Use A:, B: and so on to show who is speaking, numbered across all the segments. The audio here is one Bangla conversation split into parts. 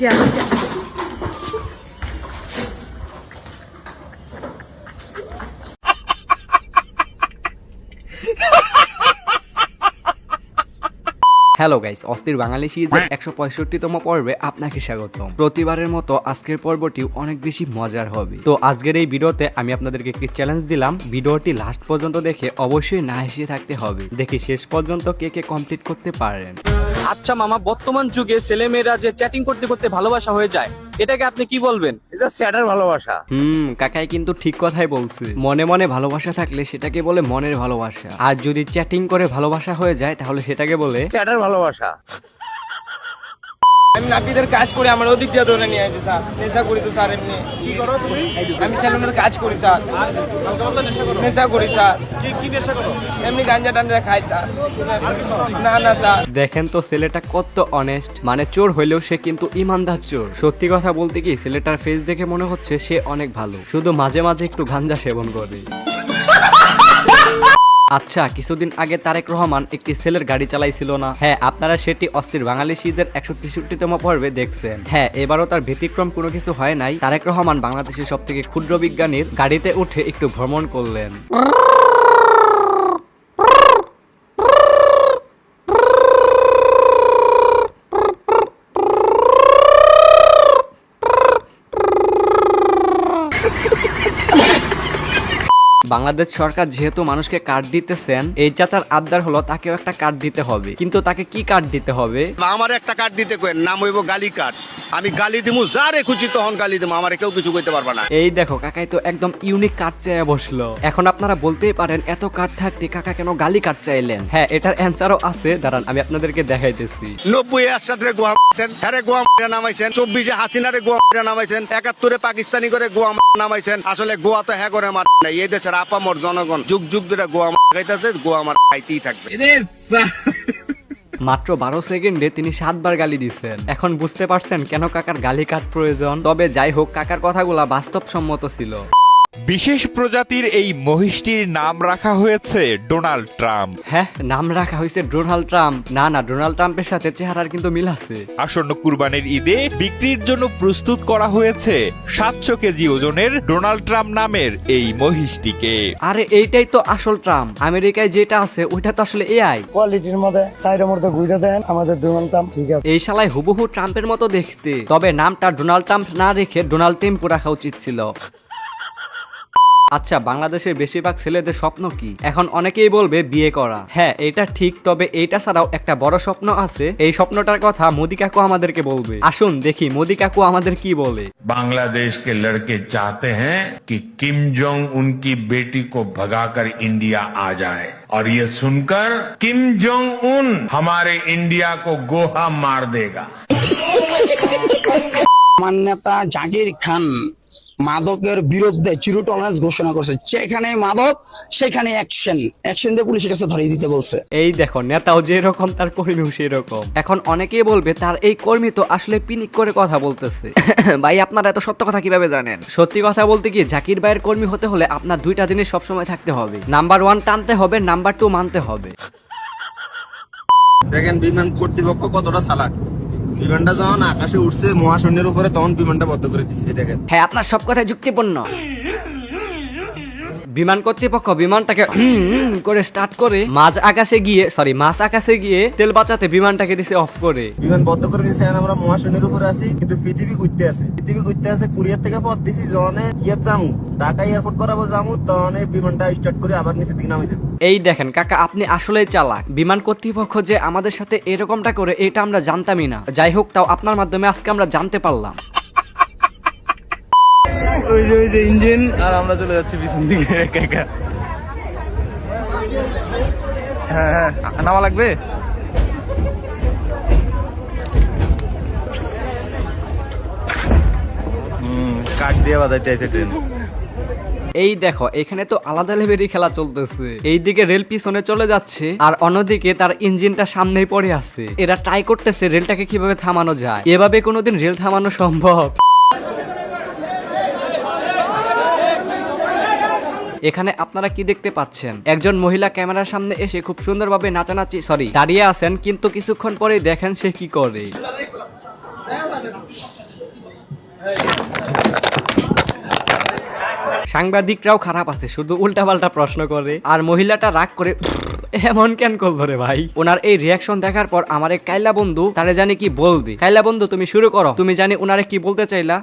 A: যা যা।
B: হ্যালো গাইস, অস্থির বাঙালি সিরিজের 165তম পর্বে আপনাকে স্বাগতম। প্রতিবারের মতো আজকের পর্বটি অনেক বেশি মজার হবে। তো আজকের এই ভিডিওতে আমি আপনাদেরকে একটি চ্যালেঞ্জ দিলাম, ভিডিওটি লাস্ট পর্যন্ত দেখে অবশ্যই না হেসে থাকতে হবে। দেখি শেষ পর্যন্ত কে কে কমপ্লিট করতে পারেন।
C: আচ্ছা মামা, বর্তমান যুগে ছেলেমেয়েরা যে চ্যাটিং করতে করতে ভালোবাসা হয়ে যায়, এটাকে আপনি কি বলবেন?
D: এটা স্যাডার ভালোবাসা।
B: কাকাই কিন্তু ঠিক কথাই বলছে। মনে মনে ভালোবাসা থাকলে সেটাকে বলে মনের ভালোবাসা, আর যদি চ্যাটিং করে ভালোবাসা হয়ে যায় তাহলে সেটাকে বলে
D: স্যাডার ভালোবাসা।
E: আমি নাপিতের কাজ করি, আমার ওদিক দিয়ে ধরে নিয়ে আসি স্যার। নেশা করি তো স্যার। এমনি কি করো তুমি? আমি সেলুনের কাজ করি স্যার। নেশা করি স্যার। কি নেশা করো? এমনি গাঞ্জা টাঞ্জা খাই স্যার। না না স্যার।
B: দেখেন তো ছেলেটা কত অনেস্ট, মানে চোর হইলেও সে কিন্তু ইমানদার চোর। সত্যি কথা বলতে কি, ছেলেটার ফেস দেখে মনে হচ্ছে সে অনেক ভালো, শুধু মাঝে মাঝে একটু গাঞ্জা সেবন করে। আচ্ছা, কিছুদিন আগে তারেক রহমান একটি ছেলের গাড়ি চালাইছিল না? হ্যাঁ, আপনারা সেটি অস্থির বাঙালি সিরিজের 163তম পর্বে দেখছেন। হ্যাঁ, এবারও তার ব্যতিক্রম কোনো কিছু হয় নাই। তারেক রহমান বাংলাদেশের সব থেকে ক্ষুদ্র বিজ্ঞানীর গাড়িতে উঠে একটু ভ্রমণ করলেন। বাংলাদেশ সরকার যেহেতু মানুষকে কার্ড দিতেছেন, এই চাচার আবদার হলো তাকেও একটা কার্ড দিতে হবে। কিন্তু তাকে কি কার্ড দিতে হবে?
F: আমার একটা কার্ড দিতে কই, নাম হইব গালি কার্ড। আমি গালি দিমু, যারে খুশি তখন গালি দিমু, আমারে কেউ কিছু কইতে পারবা না।
B: এই দেখো, কাকাই তো একদম ইউনিক কার্ড চাইয়া বসলো। এখন আপনারা বলতেই পারেন এত কার্ড থাকতে কাকা কেন গালি কার্ড চাইলেন? হ্যাঁ, এটার অ্যান্সারও আছে, দাঁড়ান আমি আপনাদেরকে দেখাইতেছি।
F: 90 এরশাদরে গোয়া মারছেন, হ্যারে গোয়া মারা নামাইছেন। 24 হাসিনারে গোয়া মারা নামাইছেন। 71 পাকিস্তানি করে গোয়া মারা নামাইছেন। আসলে গোয়া তো হ্যাঁ করে মার নাই। এই দেশের আপামর জনগণ যুগ যুগ ধরে গোয়া মারা খাইতেছে, গোয়া মারা খাইতেই থাকবে।
B: মাত্র 12 সেকেন্ডে তিনি 7 বার গালি দিচ্ছেন। এখন বুঝতে পারছেন কেন কাকার গালি কার্ড প্রয়োজন। তবে যাই হোক, কাকার কথাগুলা বাস্তবসম্মত ছিল।
G: বিশেষ প্রজাতির এই মহিষটির নাম রাখা হয়েছে ডোনাল্ড ট্রাম্প।
B: হ্যাঁ, নাম রাখা হয়েছে ডোনাল্ড ট্রাম্প। না না, ডোনাল্ড ট্রাম্পের সাথে চেহারার কিন্তু মিল আছে।
G: আসন্ন কুরবানির ঈদে বিক্রির জন্য প্রস্তুত করা হয়েছে 700 কেজি ওজনের ডোনাল্ড ট্রাম্প নামের এই মহিষটিকে।
B: আরে এইটাই তো আসল ট্রাম্প। আমেরিকায় যেটা আছে ওইটা তো আসলে এআই।
H: কোয়ালিটির মধ্যে সাইডের মধ্যে ঘুরে দেন আমাদের ডোনাল্ড ট্রাম্প, ঠিক আছে।
B: এই শালায় হুবহু ট্রাম্পের মতো দেখতে। তবে নামটা ডোনাল্ড ট্রাম্প না রেখে ডোনাল্ড ট্রাম্প রাখা উচিত ছিল। আচ্ছা, বাংলাদেশের বেশিরভাগ ছেলেদের স্বপ্ন কি? এখন অনেকেই বলবে বিয়ে করা। হ্যাঁ, এটা ঠিক। তবে এইটা ছাড়াও একটা বড় স্বপ্ন আছে। এই স্বপ্নটার কথা মোদি কাকু আমাদেরকে বলবে। আসুন দেখি মোদি কাকু আমাদের কি বলে।
I: बांग्लादेश के लड़के चाहते हैं कि किम जोंग उनकी बेटी को भगाकर इंडिया आ जाए, और ये सुनकर किम जोंग उन हमारे इंडिया को गोहा मार देगा।
J: আমার নেতা জাকির খান মাদকের বিরুদ্ধে জিরো টলারেন্স ঘোষণা করছে। যেখানে মাদক সেখানে অ্যাকশন দিয়ে পুলিশের কাছে ধরিয়ে দিতে বলছে।
B: এই দেখো, নেতাও যেরকম তার কর্মীও সেরকম। এখন অনেকেই বলবে তার এই কর্মী তো আসলে পিনিক করে কথা বলতেছে। ভাই, আপনারা এত সত্য কথা কিভাবে জানেন? সত্যি কথা বলতে কি, জাকির ভাইয়ের কর্মী হতে হলে আপনার দুইটা জিনিস সবসময় থাকতে হবে। নাম্বার 1 টানতে হবে, নাম্বার 2 মানতে হবে।
F: দেখেন বিমান কর্তৃপক্ষ কতটা চালাক। বিমানটা যখন আকাশে উঠছে মহাশূন্যের উপরে, তখন বিমানটা বন্ধ করে দিচ্ছে। দেখেন,
B: হ্যাঁ, আপনার সব কথাই যুক্তিপূর্ণ। বিমান কর্তৃপক্ষ বিমানটাকে করে স্টার্ট করে মাঝ আকাশে গিয়ে তেল বাঁচাতে বিমানটাকে দিছে অফ করে।
F: বিমান বন্ধ করে দিচ্ছে। আমরা মহাশূন্যের উপরে আছি, কিন্তু পৃথিবী ঘুরতে আছে। কুরিয়ার থেকে পথ দিছি। জনে যামু ঢাকা এয়ারপোর্ট বরাবর যামু, তখন বিমানটা স্টার্ট করে আবার নিচে দিকে নামিয়েছে।
B: এই দেখেন কাকা, আপনি আসলেই চালাক। বিমান কর্তৃপক্ষ যে আমাদের সাথে এরকমটা করে এটা আমরা জানতামই না। যাই হোক, তাও আপনার মাধ্যমে আজকে আমরা জানতে পারলাম।
E: ওই যে ইঞ্জিন, আর আমরা চলে যাচ্ছি পিছন দিকে একা একা। হ্যাঁ হ্যাঁ, নামা লাগবে। কাঠ দিয়ে বাজাইতে আছে ট্রেন।
B: এই দেখো, এখানে তো আলাদা লেভেলেরই খেলা চলতেছে। এইদিকে রেল পিছনে চলে যাচ্ছে, আর অন্যদিকে তার ইঞ্জিনটা সামনেই পড়ে আছে। এরা ট্রাই করতেছে রেলটাকে কিভাবে থামানো যায়। এভাবে কোনোদিন রেল থামানো সম্ভব? এখানে আপনারা কি দেখতে পাচ্ছেন? একজন মহিলা ক্যামেরার সামনে এসে খুব সুন্দরভাবে নাচানাচি দাঁড়িয়ে আছেন, কিন্তু কিছুক্ষণ পরে দেখেন সে কি করে। সাংবাদিকরাও খারাপ আছে, শুধু উল্টাপাল্টা প্রশ্ন করে। আর মহিলাটা রাগ করে এমন কেন করলো রে ভাই? ওনার এই রিয়াকশন দেখার পর আমার এক কাইলা বন্ধু তারে জানি কি বলবে। কাইলা বন্ধু তুমি শুরু করো, তুমি জানি ওনারে কি বলতে চাইলা।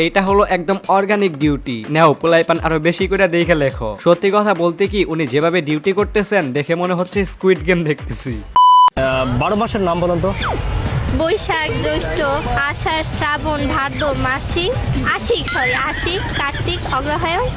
B: এইটা হলো একদম অর্গানিক ডিউটি। নাও পোলাইপান আরো বেশি করে দেখে লেখো। সত্যি কথা বলতে কি উনি যেভাবে ডিউটি করতেছেন দেখে মনে হচ্ছে স্কুইড গেম দেখতেছি।
C: 12 মাসের নাম বলুন তো।
A: বৈশাখ, জ্যৈষ্ঠ, আষাঢ়, শ্রাবণ, ভাদ্র, আশ্বিন, কার্তিক, অগ্রহায়ণ।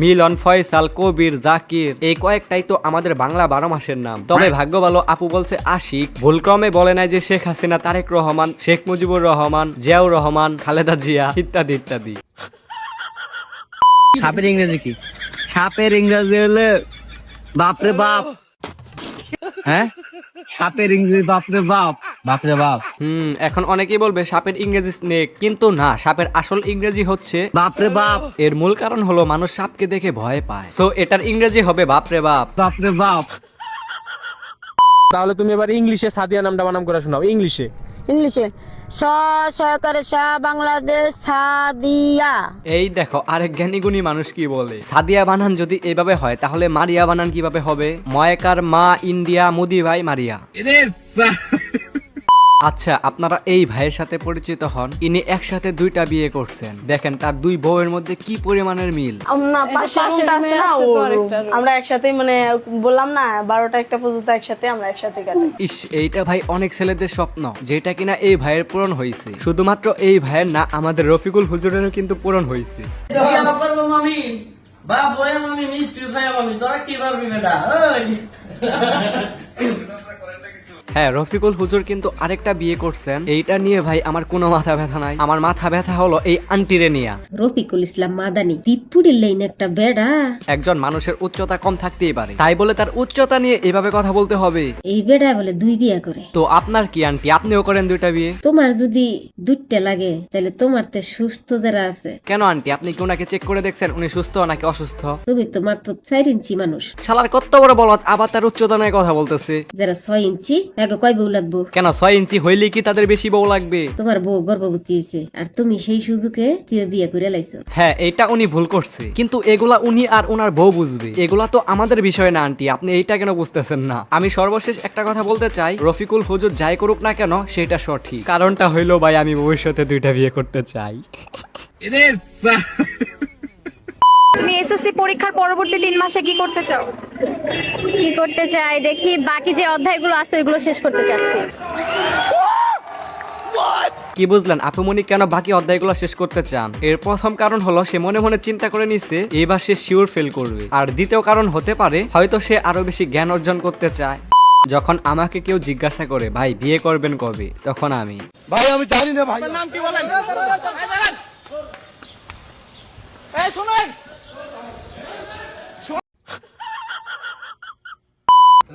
B: মিলন, ফয়সাল, কবির, জাকির এই কয়েকটাই তো আমাদের বাংলা 12 মাসের নাম। তবে ভাগ্য ভালো আপু বলছে আশিক, ভুলক্রমে বলে নাই যে শেখ হাসিনা, তারেক রহমান, শেখ মুজিবুর রহমান, জিয়াউর রহমান, খালেদা জিয়া ইত্যাদি ইত্যাদি।
E: সাপের ইংরেজি কি? সাপের ইংরেজি হলে বাপরে বাপ। হ্যাঁ, সাপের ইংরেজি বাপরে বাপ, বাপরে বাপ।
B: এখন অনেকেই বলবে সাপের ইংরেজি স্নেক, কিন্তু না, সাপের আসল ইংরেজি হচ্ছে
E: বাপরে বাপ।
B: এর মূল কারণ হলো মানুষ সাপকে দেখে ভয় পায়, সো এটার ইংরেজি হবে বাপরে বাপ।
E: বাপরে বাপ। তাহলে তুমি এবার ইংলিশে সাদিয়া নামটা বানাম করে শোনাও। ইংলিশে
A: সহকারে বাংলাদেশ সাদিয়া।
B: এই দেখো আরেক জ্ঞানীগুণী মানুষ কি বলে। সাদিয়া বানান যদি এভাবে হয় তাহলে মারিয়া বানান কিভাবে হবে? ময়কার মা ইন্ডিয়া, মুদি ভাই মারিয়া। আচ্ছা, আপনারা এই ভাইয়ের সাথে পরিচিত হন। ইনি একসাথে 2টা বিয়ে করছেন। দেখেন তার 2 বউয়ের মধ্যে কি পরিমাণের মিল।
K: আমরা একসাথে মানে বললাম না 12টা 1টা পর্যন্ত একসাথে আমরা একসাথে কাটাই।
B: ইস, এইটা ভাই অনেক ছেলেদের স্বপ্ন, যেটা কিনা এই ভাইয়ের পূরণ হয়েছে। শুধুমাত্র এই ভাইয়ের না, আমাদের রফিকুল হুজুরেরও কিন্তু পূরণ হয়েছে। হ্যাঁ, রফিকুল হুজুর কিন্তু আরেকটা বিয়ে করছেন। এইটা নিয়ে ভাই আমার কোনো মাথা ব্যথা নাই। আমার মাথা ব্যথা হলো এই আন্টিরে নিয়া।
A: রফিকুল ইসলাম মাদানি তিতপুরের লাইন একটা বেড়া।
B: একজন মানুষের উচ্চতা কম থাকতেই পারে, তাই বলে তার উচ্চতা নিয়ে এভাবে কথা বলতে হবে?
A: এই বেড়া বলে 2 বিয়ে করে।
B: তো আপনার কি আন্টি, আপনিও করেন 2টা বিয়ে?
A: তোমার যদি 2টা লাগে তাহলে তোমার তো সুস্থ যারা আছে।
B: কেন আন্টি, আপনি কি ওনাকে চেক করে দেখছেন উনি সুস্থ নাকি অসুস্থ?
A: তুমি তোমার তো 4 ইঞ্চি মানুষ।
B: শালার কত বড় বলত, আবার তার উচ্চতা নিয়ে কথা বলতেছে।
A: যারা 6 ইঞ্চি তাকে কয় বউ লাগবো?
B: কেন 6 ইঞ্চি হইলে কি তাদের বেশি বউ লাগবে?
A: তোমার বউ গর্ভবতী হয়েছে আর তুমি সেই সুযোগে তুই বিয়ে করে লাইছো।
B: হ্যাঁ, এটা উনি ভুল করছে, কিন্তু এগুলা উনি আর ওনার বউ বুঝবে। এগুলা তো আমাদের বিষয় না আন্টি, আপনি এইটা কেন বুঝতেছেন না? আমি সর্বশেষ একটা কথা বলতে চাই, রফিকুল হুজুর যাই করুক না কেন সেটা সঠিক। কারণটা হইলো ভাই আমি ভবিষ্যতে 2টা বিয়ে করতে চাই।
A: তুমি এসএসসি পরীক্ষার পরবর্তী 3 মাসে কি করতে চাও? কি করতে চাই দেখি, বাকি যে অধ্যায়গুলো আছে ওইগুলো শেষ করতে চাচ্ছি।
B: কি বুঝলেন আপুমনি কেন বাকি অধ্যায়গুলো শেষ করতে চান? এর প্রথম কারণ হলো সে মনে মনে চিন্তা করে নিছে এবার সে শিওর ফেল করবে। আর দ্বিতীয় কারণ হতে পারে হয়তো সে আরো বেশি জ্ঞান অর্জন করতে চায়। যখন আমাকে কেউ জিজ্ঞাসা করে ভাই বিয়ে করবেন কবে, তখন আমি
F: ভাই আমি জানি না ভাই। নাম কি বলেন? এই শুনেন,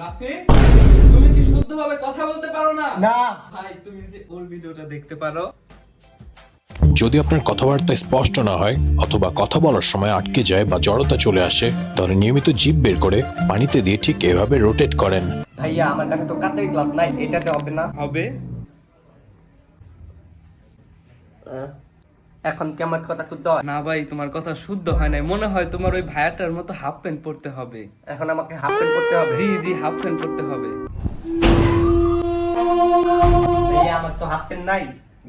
C: রাফি, তুমি কি শুদ্ধভাবে কথা বলতে পারো না?
E: না
C: ভাই, তুমি যে ওর ভিডিওটা দেখতে পারো।
L: যদি আপনার কথাবার্তা স্পষ্ট না হয় অথবা কথা বলার সময় আটকে যায় বা জড়তা চলে আসে, তাহলে নিয়মিত জিভ বের করে পানিতে দিয়ে ঠিক এভাবে রোটেট করেন।
B: ভাইয়া আমার কাছে তো কাতেই গ্লাভ নাই, এটাতে হবে না?
C: হবে।
B: এখন কি আমার কথা শুদ্ধ হয়?
C: না ভাই, তোমার কথা শুদ্ধ হয় নাই। মনে হয় তোমার ওই ভাইয়াটার মতো হাফ প্যান্ট পরতে হবে।
B: এখন আমাকে হাফ প্যান্ট পরতে হবে?
C: জি জি, হাফ প্যান্ট পরতে হবে।
B: ভাইয়া আমার তো হাফ প্যান্ট নাই,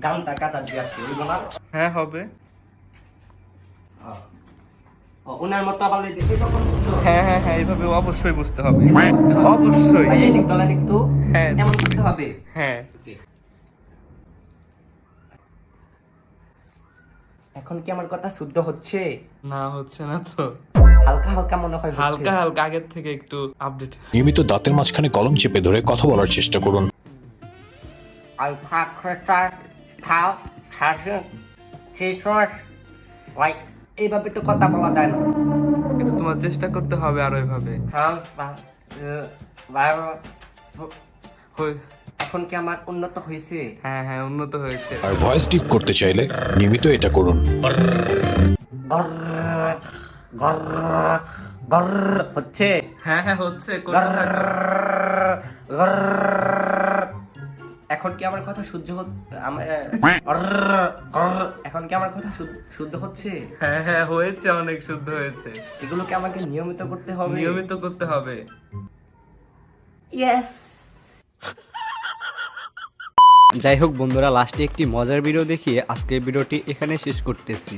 B: গামটা কাটা দিয়ে আছে, বুঝলো না?
C: হ্যাঁ, হবে।
B: ওনার মতো আবার দেখতে তখন
C: হ্যাঁ হ্যাঁ হ্যাঁ, এইভাবে অবশ্যই বুঝতে হবে, অবশ্যই।
B: এই দিক দলা একটু
C: হ্যাঁ,
B: এমন করতে হবে।
C: হ্যাঁ।
B: এখন কি আমার কথা শুদ্ধ হচ্ছে?
C: না, হচ্ছে না তো।
B: হালকা হালকা মনে হয় হচ্ছে।
C: হালকা হালকা, আগের থেকে একটু আপডেট।
L: নিয়মিত দাঁতের মাঝখানে কলম চেপে ধরে কথা বলার চেষ্টা করুন।
B: এইভাবে তো কথা বলা যায় না।
C: কিন্তু তোমার চেষ্টা করতে হবে আরো এভাবে।
E: এখন কি আমার উন্নত হয়েছে?
C: হ্যাঁ হ্যাঁ, উন্নত হয়েছে।
L: আর ভয়েস টিপ করতে চাইলে নিয়মিত এটা করুন।
E: হচ্ছে?
C: হ্যাঁ হ্যাঁ হচ্ছে।
E: এখন কি আমার কথা সহ্য এখন কি আমার কথা শুদ্ধ হচ্ছে?
C: হ্যাঁ হ্যাঁ হয়েছে, অনেক শুদ্ধ হয়েছে।
E: এগুলোকে আমাকে নিয়মিত করতে হবে?
C: নিয়মিত করতে হবে।
E: ইয়েস।
B: যাই হোক বন্ধুরা, লাস্টে একটি মজার ভিডিও দেখিয়ে আজকের ভিডিওটি এখানে শেষ করতেছি।